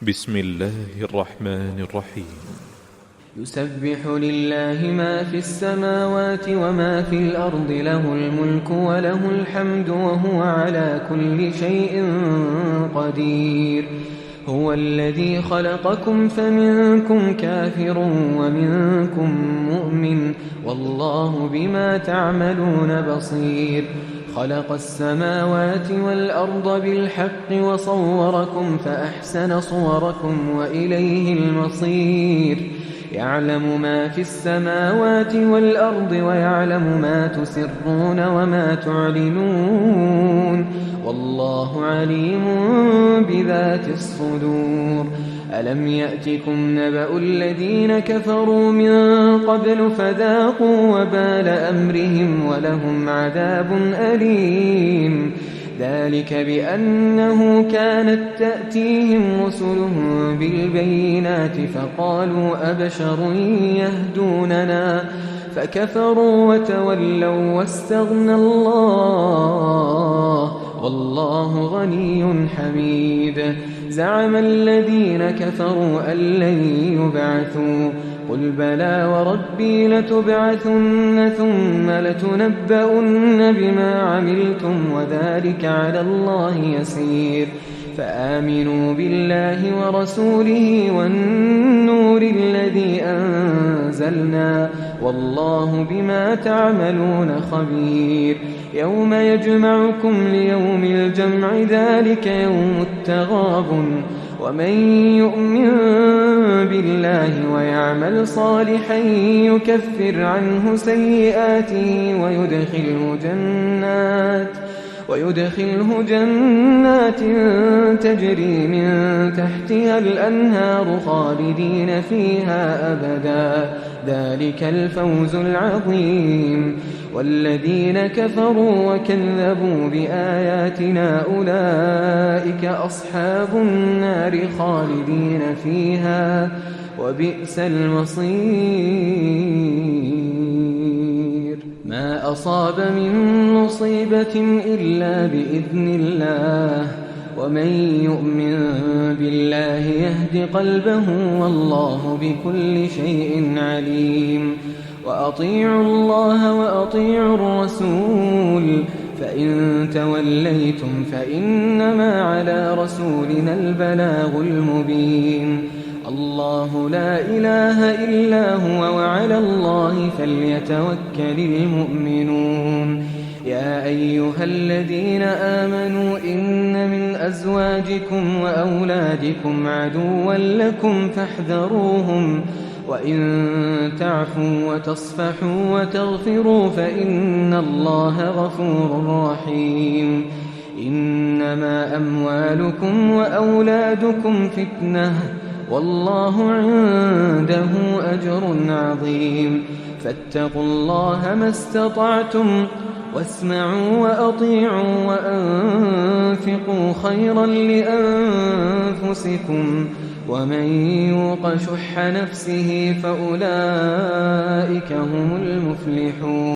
بسم الله الرحمن الرحيم. يسبح لله ما في السماوات وما في الأرض، له الملك وله الحمد وهو على كل شيء قدير. هو الذي خلقكم فمنكم كافر ومنكم مؤمن، والله بما تعملون بصير. خلق السماوات والأرض بالحق وصوركم فأحسن صوركم وإليه المصير. يعلم ما في السماوات والأرض ويعلم ما تسرون وما تعلنون، والله عليم بذات الصدور. ألم يأتكم نبأ الذين كفروا من قبل فذاقوا وبال أمرهم ولهم عذاب أليم. ذلك بأنه كانت تأتيهم رسلهم بالبينات فقالوا أبشر يهدوننا فكفروا وتولوا واستغنى الله والله غني حميد. زعم الذين كفروا أن لن يبعثوا، قل بلى وربي لتبعثن ثم لتنبؤن بما عملتم وذلك على الله يسير. فآمنوا بالله ورسوله والنور الذي أنزلنا، والله بما تعملون خبير. يوم يجمعكم ليوم الجمع ذلك يوم التغابن، ومن يؤمن بالله ويعمل صالحا يكفر عنه سيئاته ويدخله جنات تجري من تحتها الأنهار خالدين فيها أبدا، ذلك الفوز العظيم. والذين كفروا وكذبوا بآياتنا أولئك أصحاب النار خالدين فيها وبئس المصير. ما أصاب من مصيبة إلا بإذن الله، ومن يؤمن بالله يهد قلبه والله بكل شيء عليم. وأطيعوا الله وأطيعوا الرسول، فإن توليتم فإنما على رسولنا البلاغ المبين. الله لا إله إلا هو وعلى الله فليتوكل المؤمنون. يا أيها الذين آمنوا إن من أزواجكم وأولادكم عدوا لكم فاحذروهم، وإن تعفوا وتصفحوا وتغفروا فإن الله غفور رحيم. إنما أموالكم وأولادكم فتنة، والله عنده أجر عظيم. فاتقوا الله ما استطعتم، واسمعوا وأطيعوا وأنفقوا خيرا لأنفسكم، ومن يوق شح نفسه فأولئك هم المفلحون.